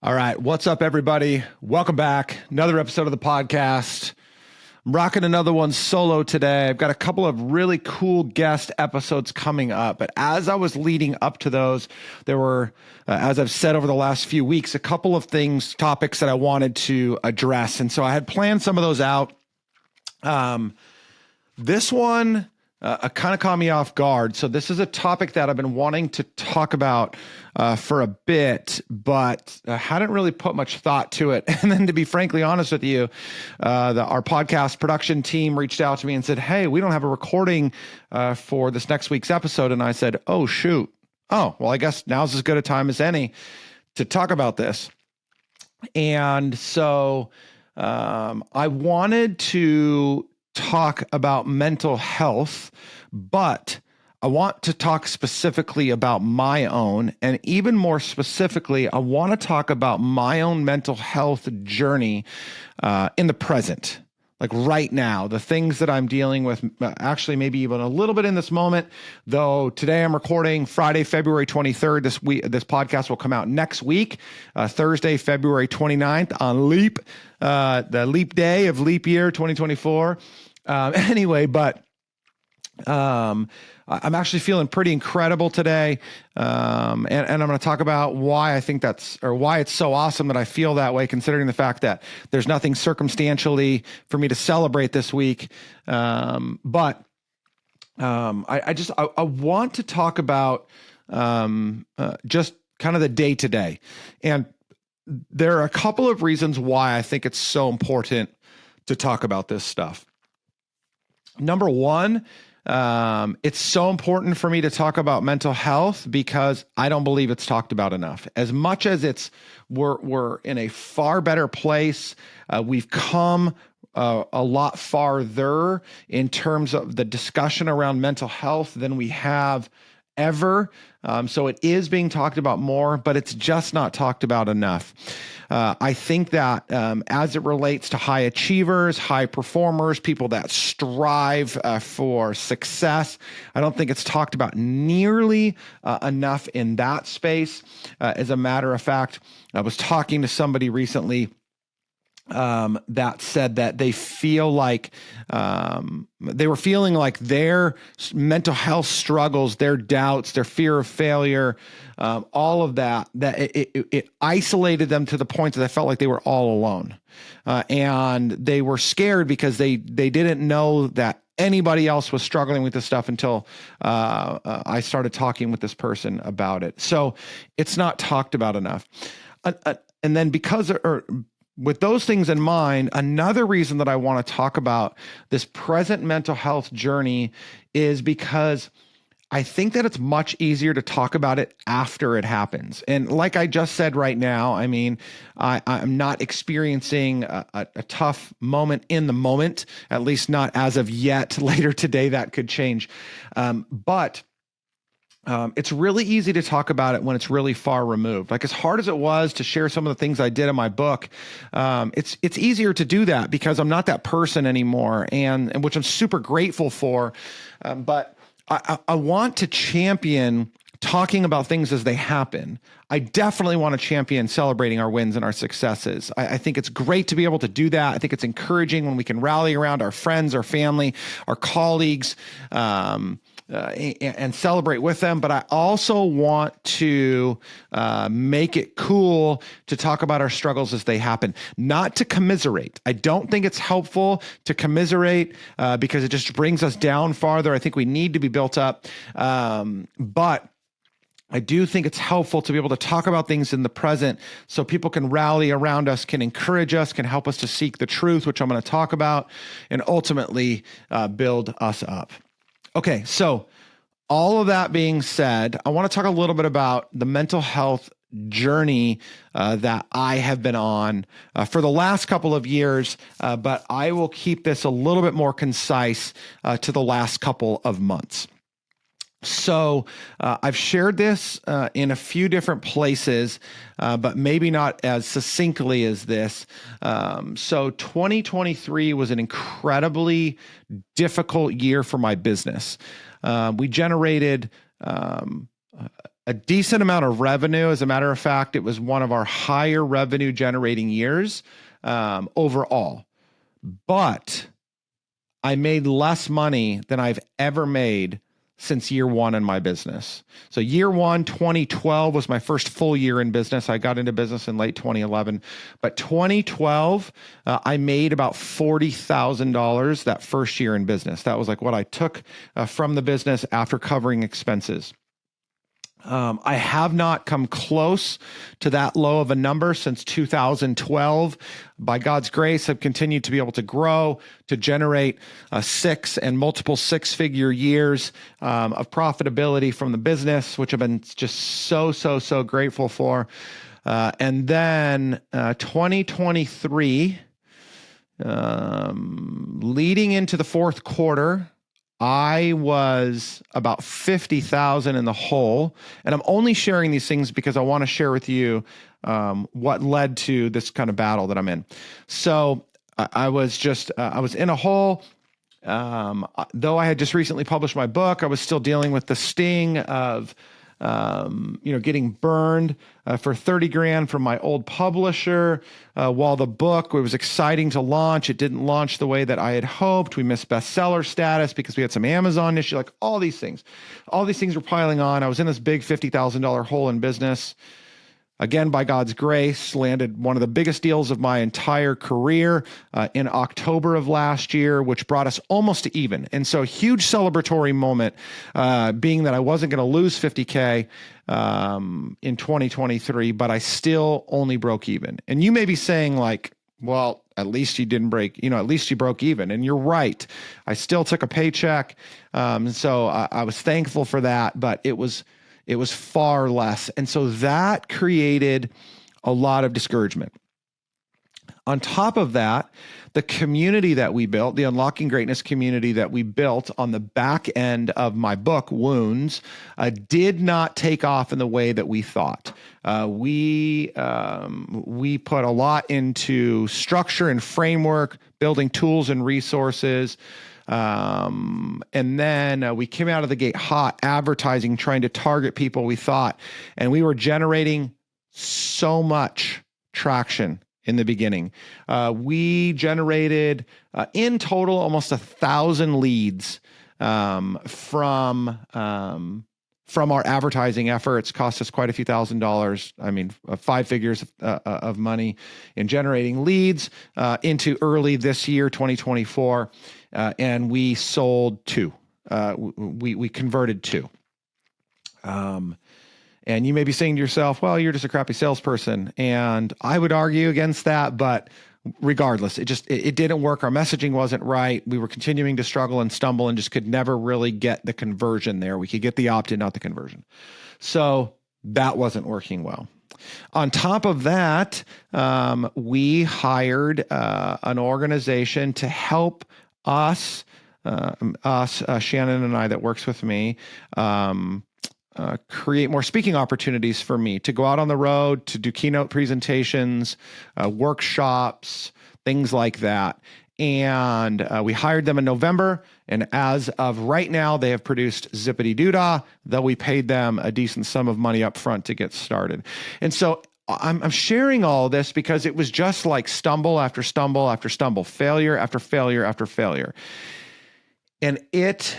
All right. What's up, everybody? Welcome back. Another episode of the podcast. I'm rocking another one solo today. I've got a couple of really cool guest episodes coming up. But as I was leading up to those, there were, as I've said over the last few weeks, a couple of topics that I wanted to address. And so I had planned some of those out. This one kind of caught me off guard. So this is a topic that I've been wanting to talk about for a bit, but I hadn't really put much thought to it. And then to be frankly honest with you, our podcast production team reached out to me and said, "Hey, we don't have a recording for this next week's episode." And I said, "Oh, shoot. Oh, well, I guess now's as good a time as any to talk about this." And so I wanted to talk about mental health, but I want to talk specifically about my own, and even more specifically, I want to talk about my own mental health journey in the present, like right now, the things that I'm dealing with, actually maybe even a little bit in this moment, though today I'm recording Friday, February 23rd. This podcast will come out next week, Thursday, February 29th on the leap day of leap year 2024. Anyway, but I'm actually feeling pretty incredible today. And I'm going to talk about why I think why it's so awesome that I feel that way, considering the fact that there's nothing circumstantially for me to celebrate this week. But I want to talk about just kind of the day to day. And there are a couple of reasons why I think it's so important to talk about this stuff. Number one, it's so important for me to talk about mental health because I don't believe it's talked about enough. As much as we're in a far better place. We've come a lot farther in terms of the discussion around mental health than we have ever. So it is being talked about more, but it's just not talked about enough. I think that as it relates to high achievers, high performers, people that strive for success, I don't think it's talked about nearly enough in that space. As a matter of fact, I was talking to somebody recently that said that they feel like they were feeling like their mental health struggles, their doubts, their fear of failure, all of that it isolated them to the point that they felt like they were all alone. And they were scared because they didn't know that anybody else was struggling with this stuff until I started talking with this person about it. So it's not talked about enough. And then with those things in mind, another reason that I want to talk about this present mental health journey is because I think that it's much easier to talk about it after it happens. And like I just said right now, I mean, I'm not experiencing a tough moment in the moment, at least not as of yet. Later today, that could change. But it's really easy to talk about it when it's really far removed. Like as hard as it was to share some of the things I did in my book, it's easier to do that because I'm not that person anymore, and which I'm super grateful for. But I want to champion talking about things as they happen. I definitely want to champion celebrating our wins and our successes. I think it's great to be able to do that. I think it's encouraging when we can rally around our friends, our family, our colleagues, and celebrate with them. But I also want to make it cool to talk about our struggles as they happen, not to commiserate. I don't think it's helpful to commiserate because it just brings us down farther. I think we need to be built up. But I do think it's helpful to be able to talk about things in the present so people can rally around us, can encourage us, can help us to seek the truth, which I'm going to talk about, and ultimately build us up. Okay, so all of that being said, I want to talk a little bit about the mental health journey that I have been on for the last couple of years, but I will keep this a little bit more concise to the last couple of months. So I've shared this in a few different places, but maybe not as succinctly as this. So 2023 was an incredibly difficult year for my business. We generated a decent amount of revenue. As a matter of fact, it was one of our higher revenue generating years overall. But I made less money than I've ever made since year one in my business. So year one, 2012 was my first full year in business. I got into business in late 2011, but 2012, I made about $40,000 that first year in business. That was like what I took from the business after covering expenses. I have not come close to that low of a number since 2012. By God's grace, I've continued to be able to grow, to generate six and multiple six-figure years of profitability from the business, which I've been just so grateful for. And then 2023, leading into the fourth quarter, I was about 50,000 in the hole, and I'm only sharing these things because I want to share with you what led to this kind of battle that I'm in. So I was in a hole. Though I had just recently published my book, I was still dealing with the sting of getting burned for 30 grand from my old publisher. While the book, it was exciting to launch, it didn't launch the way that I had hoped. We missed bestseller status because we had some Amazon issue, like all these things were piling on. I was in this big $50,000 hole in business. Again, by God's grace, landed one of the biggest deals of my entire career in October of last year, which brought us almost to even. And so a huge celebratory moment, being that I wasn't going to lose 50K in 2023, but I still only broke even. And you may be saying like, well, at least you didn't break, at least you broke even. And you're right. I still took a paycheck. So I was thankful for that, but it was far less. And so that created a lot of discouragement. On top of that, the community that we built, the Unlocking Greatness community that we built on the back end of my book, Wounds, did not take off in the way that we thought. We put a lot into structure and framework, building tools and resources. And then we came out of the gate hot, advertising, trying to target people we thought, and we were generating so much traction in the beginning. We generated in total almost 1,000 leads from our advertising efforts. Cost us quite a few $1,000s. I mean, 5 figures of money in generating leads into early this year, 2024. And we sold 2. We converted 2. And you may be saying to yourself, well, you're just a crappy salesperson. And I would argue against that, but regardless, it didn't work. Our messaging wasn't right. We were continuing to struggle and stumble and just could never really get the conversion there. We could get the opt-in, not the conversion. So that wasn't working well. On top of that, we hired an organization to help us, Shannon and I that works with me, create more speaking opportunities for me to go out on the road, to do keynote presentations, workshops, things like that. And we hired them in November. And as of right now, they have produced zippity doodah, though we paid them a decent sum of money up front to get started. And so I'm sharing all this because it was just like stumble after stumble after stumble, failure after failure after failure. And it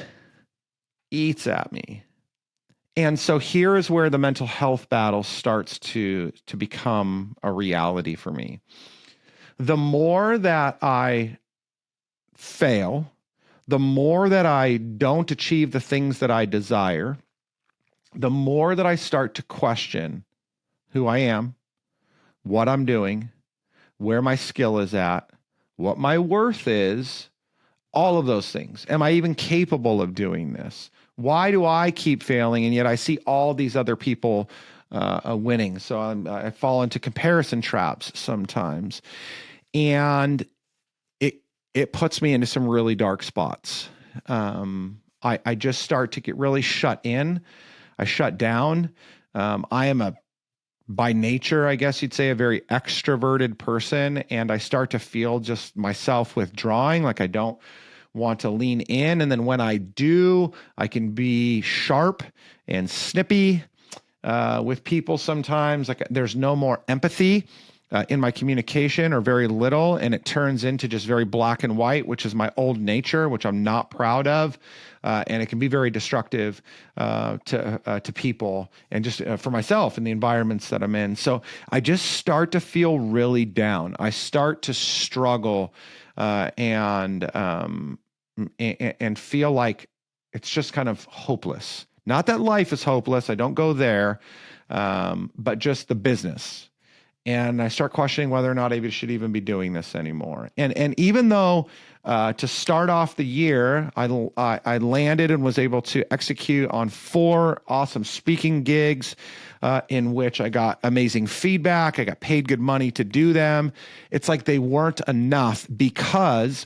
eats at me. And so here is where the mental health battle starts to become a reality for me. The more that I fail, the more that I don't achieve the things that I desire, the more that I start to question who I am, what I'm doing, where my skill is at, what my worth is, all of those things. Am I even capable of doing this? Why do I keep failing and yet I see all these other people winning? So I fall into comparison traps sometimes, and it puts me into some really dark spots. I just start to get really shut in. I shut down. I am by nature, I guess you'd say, a very extroverted person, and I start to feel just myself withdrawing, like I don't want to lean in. And then when I do, I can be sharp and snippy. with people sometimes. Like there's no more empathy in my communication, or very little, and it turns into just very black and white, which is my old nature, which I'm not proud of, and it can be very destructive to people, and just for myself and the environments that I'm in. So I just start to feel really down. I start to struggle and feel like it's just kind of hopeless. Not that life is hopeless. I don't go there, but just the business. And I start questioning whether or not I should even be doing this anymore. And even though to start off the year, I landed and was able to execute on 4 awesome speaking gigs in which I got amazing feedback. I got paid good money to do them. It's like they weren't enough, because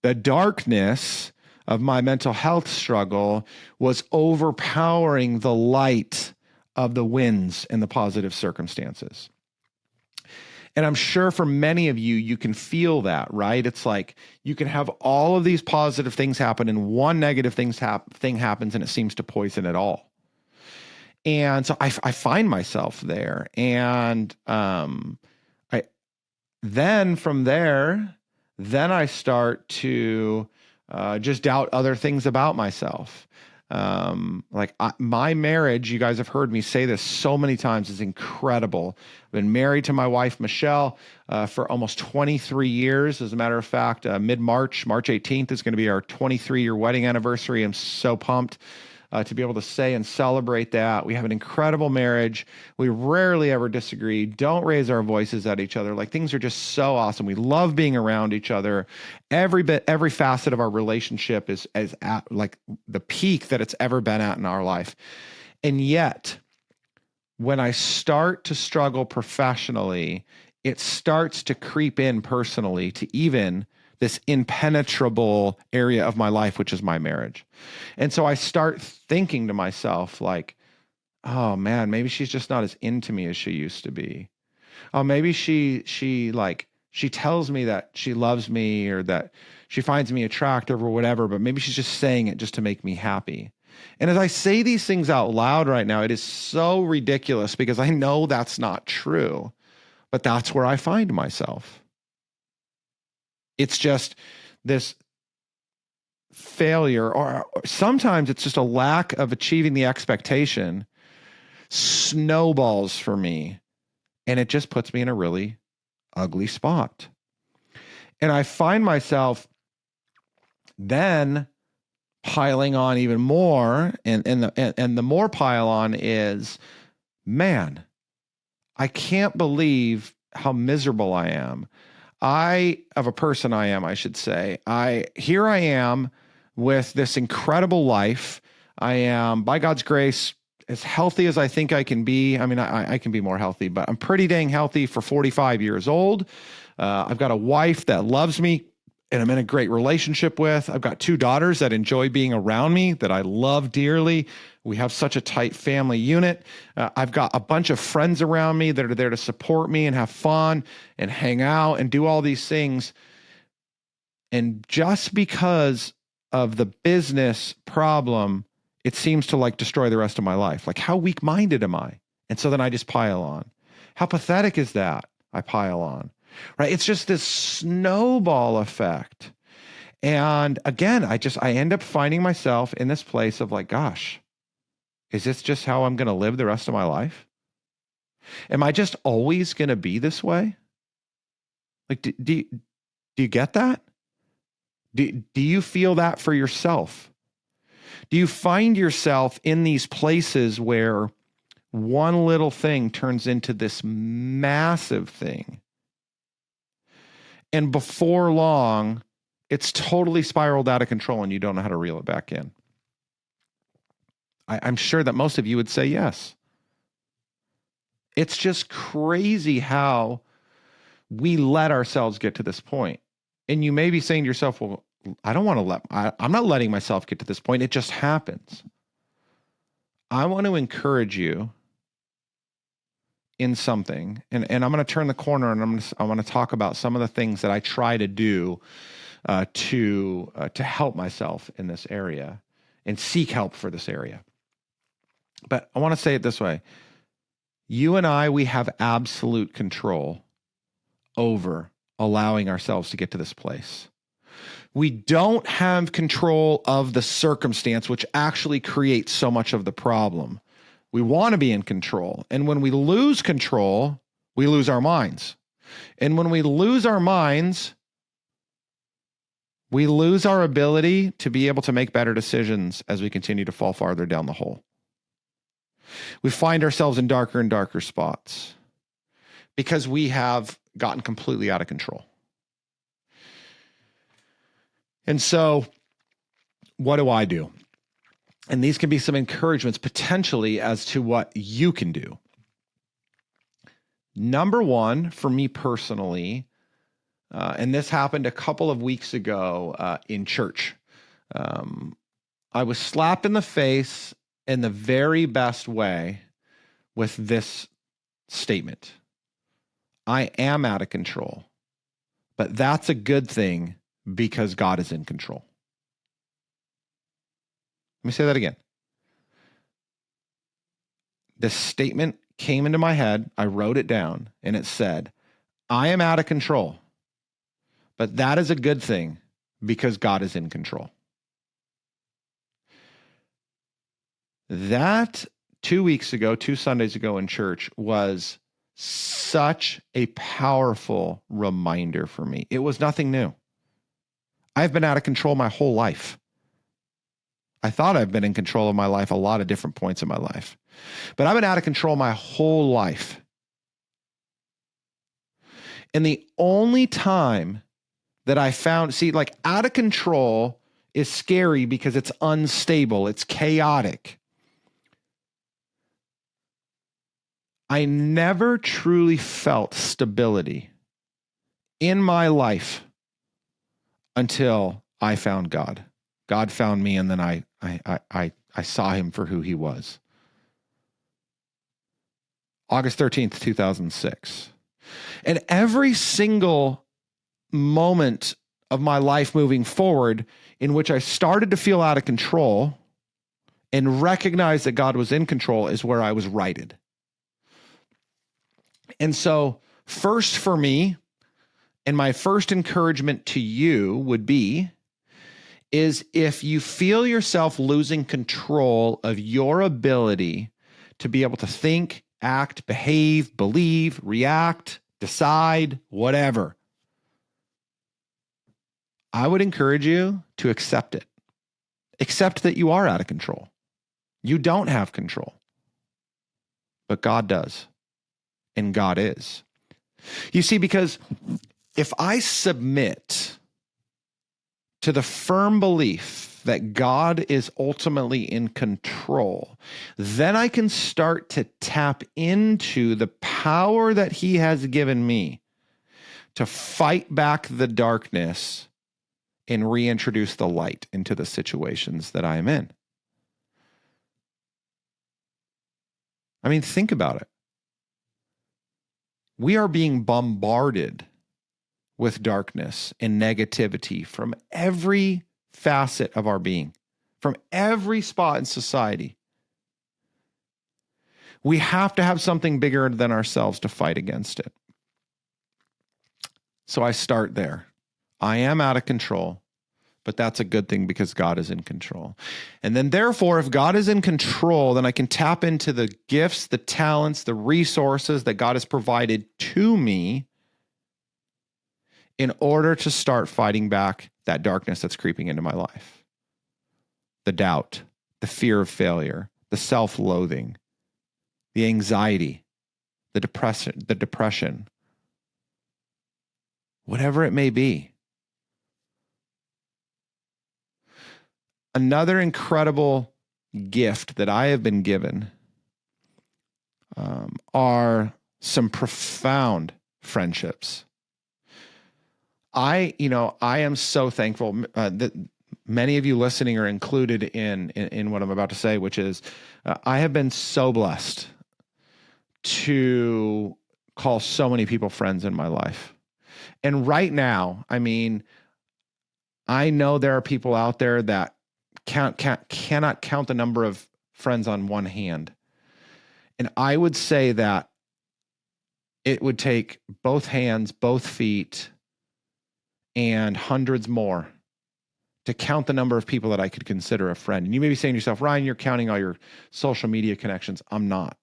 the darkness of my mental health struggle was overpowering the light of the wins and the positive circumstances. And I'm sure for many of you, you can feel that, right? It's like you can have all of these positive things happen, and one negative thing happens, and it seems to poison it all. And so I find myself there. And from there, I start to just doubt other things about myself. My marriage, you guys have heard me say this so many times, is incredible. I've been married to my wife, Michelle, for almost 23 years. As a matter of fact, March 18th is going to be our 23-year wedding anniversary. I'm so pumped to be able to say and celebrate that. We have an incredible marriage. We rarely ever disagree. Don't raise our voices at each other. Like, things are just so awesome. We love being around each other. Every facet of our relationship is at like the peak that it's ever been at in our life. And yet, when I start to struggle professionally, it starts to creep in personally to even this impenetrable area of my life, which is my marriage. And so I start thinking to myself, like, oh man, maybe she's just not as into me as she used to be. Oh, maybe she tells me that she loves me, or that she finds me attractive or whatever, but maybe she's just saying it just to make me happy. And as I say these things out loud right now, it is so ridiculous, because I know that's not true, but that's where I find myself. It's just this failure, or sometimes it's just a lack of achieving the expectation, snowballs for me, and it just puts me in a really ugly spot. And I find myself then piling on even more, and the more pile on is, man, I can't believe how miserable I am. I should say. Here I am with this incredible life. I am, by God's grace, as healthy as I think I can be. I mean, I can be more healthy, but I'm pretty dang healthy for 45 years old. I've got a wife that loves me, and I'm in a great relationship with. I've got 2 daughters that enjoy being around me, that I love dearly. We have such a tight family unit. I've got a bunch of friends around me that are there to support me and have fun and hang out and do all these things. And just because of the business problem, it seems to like destroy the rest of my life. Like, how weak-minded am I? And so then I just pile on. How pathetic is that? I pile on. Right? It's just this snowball effect. And again, I end up finding myself in this place of like, gosh, is this just how I'm going to live the rest of my life? Am I just always going to be this way? Like, do you get that? Do you feel that for yourself? Do you find yourself in these places where one little thing turns into this massive thing, and before long, it's totally spiraled out of control and you don't know how to reel it back in? I'm sure that most of you would say yes. It's just crazy how we let ourselves get to this point. And you may be saying to yourself, well, I'm not letting myself get to this point. It just happens. I want to encourage you in something, and I'm going to turn the corner, and I want to talk about some of the things that I try to do to help myself in this area and seek help for this area. But I want to say it this way. You and I, we have absolute control over allowing ourselves to get to this place. We don't have control of the circumstance, which actually creates so much of the problem. We want to be in control. And when we lose control, we lose our minds. And when we lose our minds, we lose our ability to be able to make better decisions as we continue to fall farther down the hole. We find ourselves in darker and darker spots because we have gotten completely out of control. And so, what do? And these can be some encouragements potentially as to what you can do. Number one, for me personally, and this happened a couple of weeks ago in church. I was slapped in the face in the very best way with this statement. I am out of control, but that's a good thing because God is in control. Let me say that again. This statement came into my head. I wrote it down and it said, I am out of control, but that is a good thing because God is in control. That 2 weeks ago, 2 Sundays ago in church was such a powerful reminder for me. It was nothing new. I've been out of control my whole life. I thought I've been in control of my life a lot of different points in my life, but I've been out of control my whole life. And the only time that I found, out of control is scary because it's unstable, it's chaotic. I never truly felt stability in my life until I found God. God found me, and then I saw him for who he was. August 13th, 2006. And every single moment of my life moving forward in which I started to feel out of control and recognize that God was in control is where I was righted. And so first for me, and my first encouragement to you would be, is if you feel yourself losing control of your ability to be able to think, act, behave, believe, react, decide, whatever, I would encourage you to accept it. Accept that you are out of control. You don't have control, but God does, and God is. You see, because if I submit to the firm belief that God is ultimately in control, then I can start to tap into the power that he has given me to fight back the darkness and reintroduce the light into the situations that I am in. I mean, think about it. We are being bombarded with darkness and negativity from every facet of our being, from every spot in society. We have to have something bigger than ourselves to fight against it. So I start there. I am out of control, but that's a good thing because God is in control. And then therefore, if God is in control, then I can tap into the gifts, the talents, the resources that God has provided to me in order to start fighting back that darkness that's creeping into my life. The doubt, the fear of failure, the self-loathing, the anxiety, the depression, whatever it may be. Another incredible gift that I have been given are some profound friendships. I am so thankful that many of you listening are included in what I'm about to say, which is I have been so blessed to call so many people friends in my life. And right now, I mean, I know there are people out there that cannot count the number of friends on one hand. And I would say that it would take both hands, both feet, and hundreds more to count the number of people that I could consider a friend. And you may be saying to yourself, Ryan, you're counting all your social media connections. I'm not.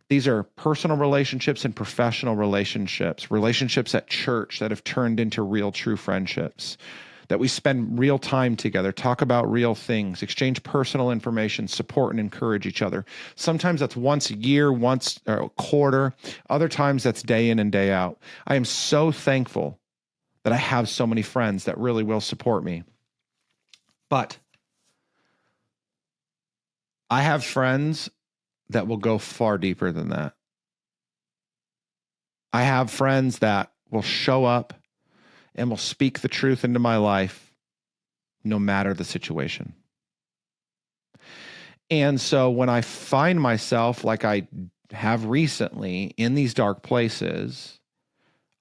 These are personal relationships and professional relationships, relationships at church that have turned into real, true friendships, that we spend real time together, talk about real things, exchange personal information, support and encourage each other. Sometimes that's once a year, once a quarter. Other times that's day in and day out. I am so thankful that I have so many friends that really will support me. But I have friends that will go far deeper than that. I have friends that will show up and will speak the truth into my life no matter the situation. And so when I find myself, like I have recently, in these dark places,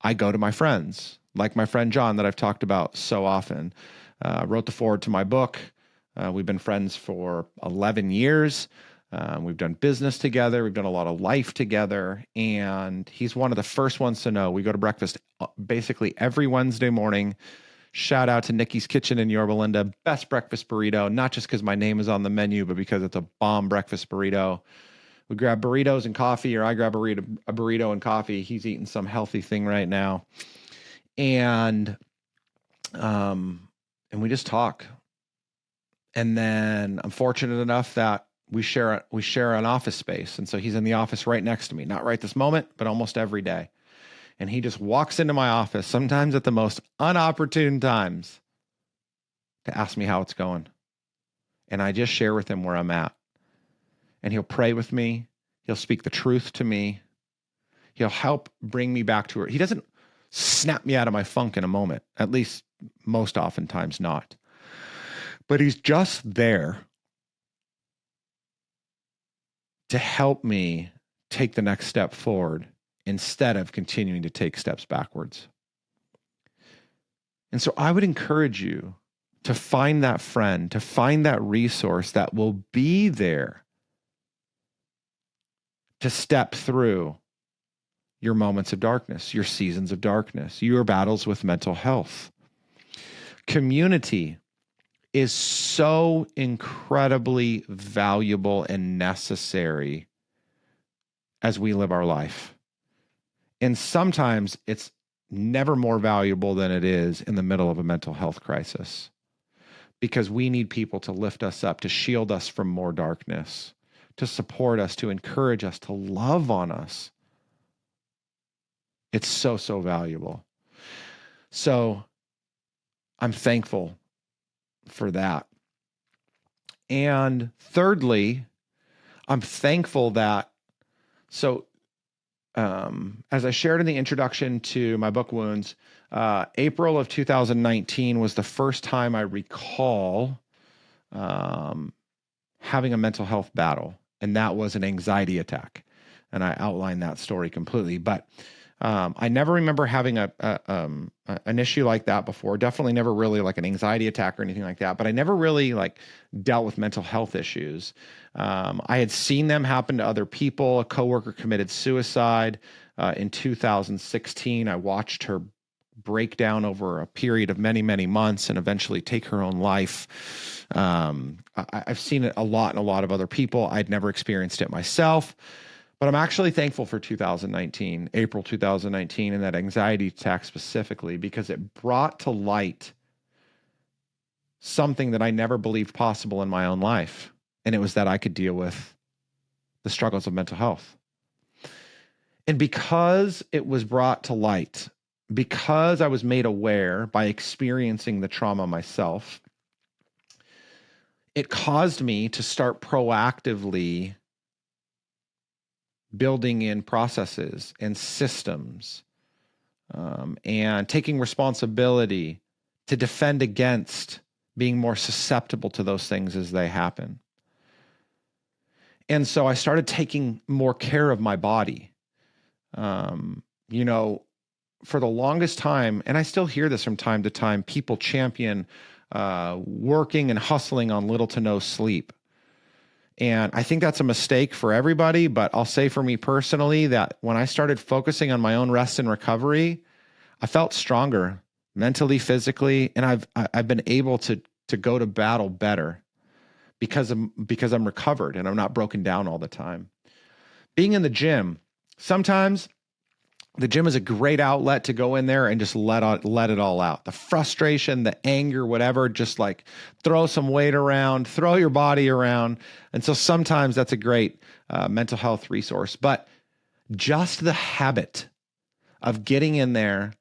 I go to my friends, like my friend John that I've talked about so often. Wrote the foreword to my book. We've been friends for 11 years. We've done business together. We've done a lot of life together. And he's one of the first ones to know. We go to breakfast basically every Wednesday morning. Shout out to Nikki's Kitchen in Yorba Linda. Best breakfast burrito, not just because my name is on the menu, but because it's a bomb breakfast burrito. We grab burritos and coffee, or I grab a burrito and coffee. He's eating some healthy thing right now. And we just talk. And then I'm fortunate enough that we share an office space. And so he's in the office right next to me, not right this moment, but almost every day. And he just walks into my office, sometimes at the most unopportune times, to ask me how it's going. And I just share with him where I'm at. And he'll pray with me. He'll speak the truth to me. He'll help bring me back to her. He doesn't snap me out of my funk in a moment, at least most oftentimes not. But he's just there to help me take the next step forward instead of continuing to take steps backwards. And so I would encourage you to find that friend, to find that resource that will be there to step through your moments of darkness, your seasons of darkness, your battles with mental health. Community is so incredibly valuable and necessary as we live our life. And sometimes it's never more valuable than it is in the middle of a mental health crisis, because we need people to lift us up, to shield us from more darkness, to support us, to encourage us, to love on us. It's so, so valuable. So I'm thankful for that. And thirdly, I'm thankful that, as I shared in the introduction to my book, Wounds, April of 2019 was the first time I recall having a mental health battle, and that was an anxiety attack. And I outlined that story completely. But I never remember having an issue like that before. Definitely never really like an anxiety attack or anything like that. But I never really like dealt with mental health issues. I had seen them happen to other people. A coworker committed suicide in 2016. I watched her break down over a period of many, many months and eventually take her own life. I've seen it a lot in a lot of other people. I'd never experienced it myself. But I'm actually thankful for 2019, April 2019, and that anxiety attack specifically, because it brought to light something that I never believed possible in my own life. And it was that I could deal with the struggles of mental health. And because it was brought to light, because I was made aware by experiencing the trauma myself, it caused me to start proactively building in processes and systems, and taking responsibility to defend against being more susceptible to those things as they happen. And so I started taking more care of my body. For the longest time, and I still hear this from time to time, people champion working and hustling on little to no sleep. And I think that's a mistake for everybody, but I'll say for me personally that when I started focusing on my own rest and recovery, I felt stronger mentally, physically, and I've been able to go to battle better because I'm recovered and I'm not broken down all the time. Being in the gym, sometimes the gym is a great outlet to go in there and just let it all out. The frustration, the anger, whatever, just like throw some weight around, throw your body around. And so sometimes that's a great mental health resource. But just the habit of getting in there,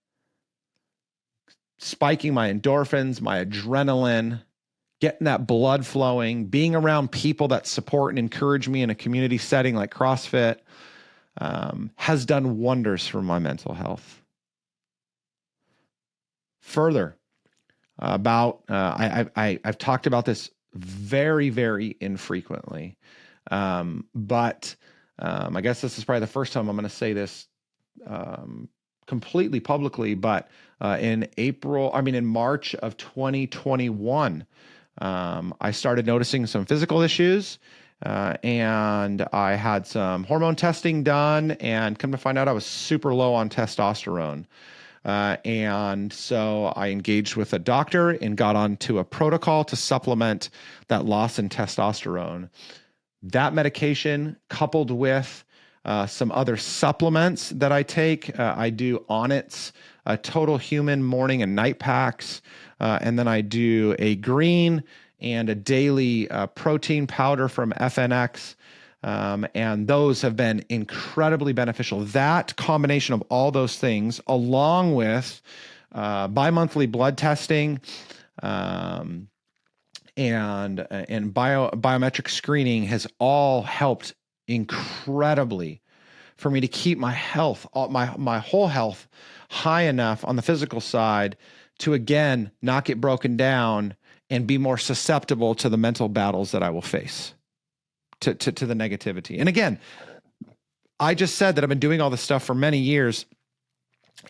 spiking my endorphins, my adrenaline, getting that blood flowing, being around people that support and encourage me in a community setting like CrossFit, has done wonders for my mental health. Further, I've talked about this very, very infrequently, but I guess this is probably the first time I'm going to say this completely publicly. But in March of 2021, I started noticing some physical issues. And I had some hormone testing done, and come to find out I was super low on testosterone. And so I engaged with a doctor and got onto a protocol to supplement that loss in testosterone. That medication, coupled with some other supplements that I take, I do Onnit's Total Human morning and night packs, and then I do a green and a daily protein powder from FNX. And those have been incredibly beneficial. That combination of all those things, along with bi-monthly blood testing and biometric screening, has all helped incredibly for me to keep my health, my whole health, high enough on the physical side to, again, not get broken down and be more susceptible to the mental battles that I will face, to the negativity. And again, I just said that I've been doing all this stuff for many years,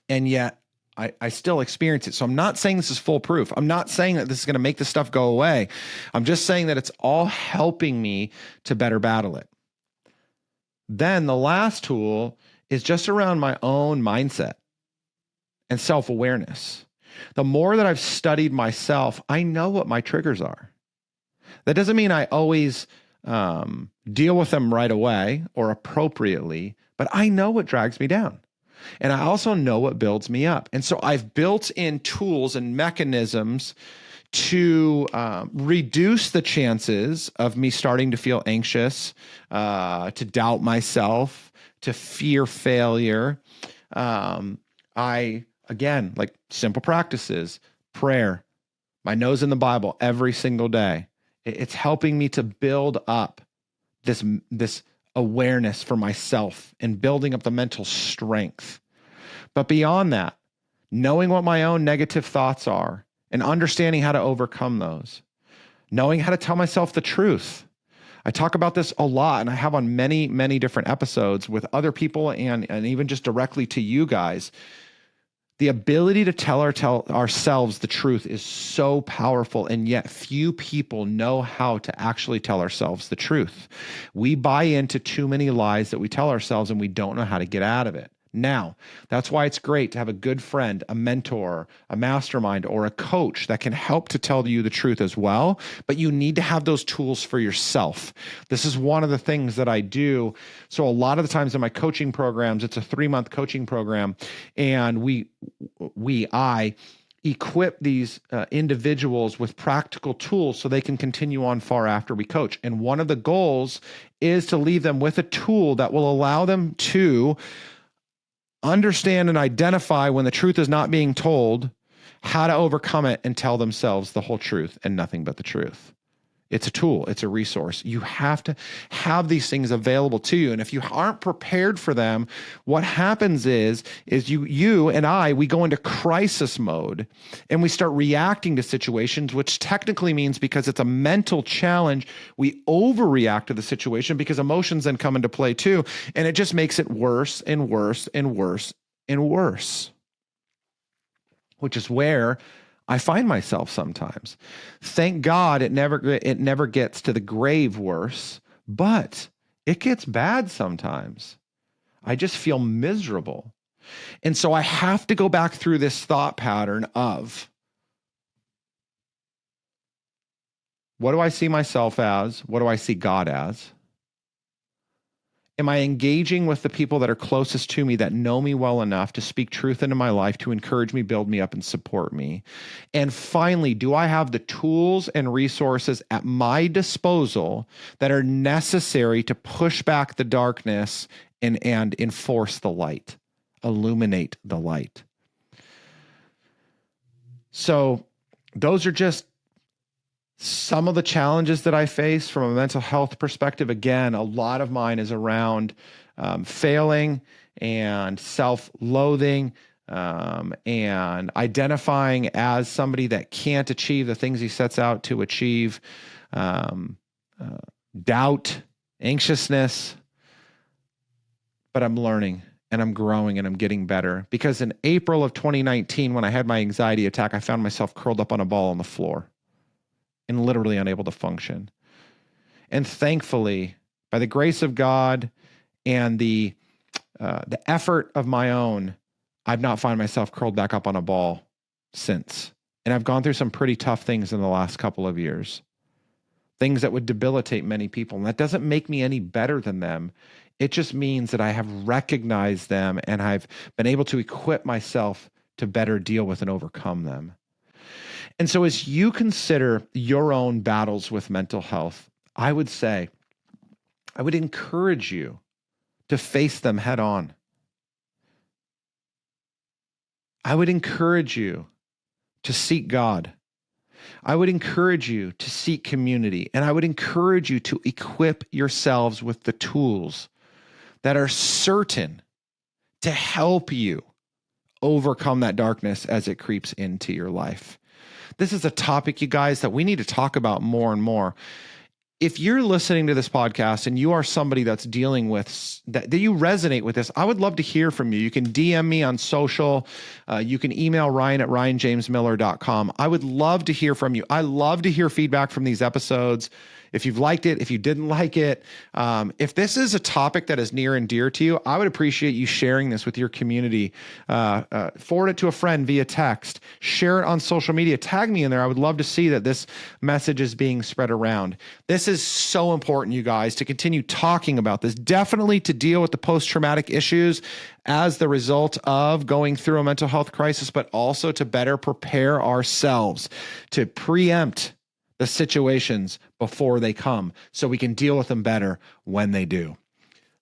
and yet I still experience it. So I'm not saying this is foolproof. I'm not saying that this is going to make this stuff go away. I'm just saying that it's all helping me to better battle it. Then the last tool is just around my own mindset and self-awareness. The more that I've studied myself, I know what my triggers are. That doesn't mean I always deal with them right away or appropriately, but I know what drags me down. And I also know what builds me up. And so I've built in tools and mechanisms to reduce the chances of me starting to feel anxious, to doubt myself, to fear failure. Again, like simple practices, prayer, my nose in the Bible every single day. It's helping me to build up this awareness for myself and building up the mental strength. But beyond that, knowing what my own negative thoughts are and understanding how to overcome those, knowing how to tell myself the truth. I talk about this a lot, and I have on many, many different episodes with other people and even just directly to you guys. The ability to tell ourselves the truth is so powerful, and yet few people know how to actually tell ourselves the truth. We buy into too many lies that we tell ourselves, and we don't know how to get out of it. Now, that's why it's great to have a good friend, a mentor, a mastermind, or a coach that can help to tell you the truth as well. But you need to have those tools for yourself. This is one of the things that I do. So a lot of the times in my coaching programs, it's a 3-month coaching program, and I equip these individuals with practical tools so they can continue on far after we coach. And one of the goals is to leave them with a tool that will allow them to understand and identify when the truth is not being told, how to overcome it and tell themselves the whole truth and nothing but the truth. It's a tool. It's a resource. You have to have these things available to you. And if you aren't prepared for them, what happens is you and I, we go into crisis mode and we start reacting to situations, which technically means because it's a mental challenge, we overreact to the situation because emotions then come into play too. And it just makes it worse and worse and worse and worse, which is where I find myself sometimes. Thank God it never gets to the grave worse, but it gets bad sometimes. I just feel miserable. And so I have to go back through this thought pattern of, what do I see myself as? What do I see God as? Am I engaging with the people that are closest to me, that know me well enough to speak truth into my life, to encourage me, build me up, and support me? And finally, do I have the tools and resources at my disposal that are necessary to push back the darkness and enforce the light, illuminate the light? So those are just some of the challenges that I face from a mental health perspective. Again, a lot of mine is around failing and self-loathing, and identifying as somebody that can't achieve the things he sets out to achieve, doubt, anxiousness. But I'm learning and I'm growing and I'm getting better, because in April of 2019, when I had my anxiety attack, I found myself curled up on a ball on the floor and literally unable to function. And thankfully, by the grace of God and the effort of my own, I've not found myself curled back up on a ball since. And I've gone through some pretty tough things in the last couple of years, things that would debilitate many people. And that doesn't make me any better than them. It just means that I have recognized them and I've been able to equip myself to better deal with and overcome them. And so as you consider your own battles with mental health, I would encourage you to face them head on. I would encourage you to seek God. I would encourage you to seek community. And I would encourage you to equip yourselves with the tools that are certain to help you overcome that darkness as it creeps into your life. This is a topic, you guys, that we need to talk about more and more. If you're listening to this podcast and you are somebody that's dealing with that you resonate with this, I would love to hear from you. You can DM me on social. You can email Ryan at ryanjamesmiller.com. I would love to hear from you. I love to hear feedback from these episodes. If you've liked it, if you didn't like it, if this is a topic that is near and dear to you, I would appreciate you sharing this with your community. Forward it to a friend via text. Share it on social media. Tag me in there. I would love to see that this message is being spread around. This is so important, you guys, to continue talking about this. Definitely to deal with the post-traumatic issues as the result of going through a mental health crisis, but also to better prepare ourselves to preempt the situations before they come so we can deal with them better when they do.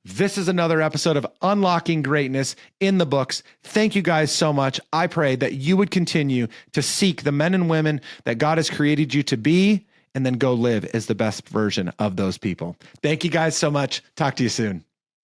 This is another episode of Unlocking Greatness in the books. Thank you guys so much. I pray that you would continue to seek the men and women that God has created you to be, and then go live as the best version of those people. Thank you guys so much. Talk to you soon.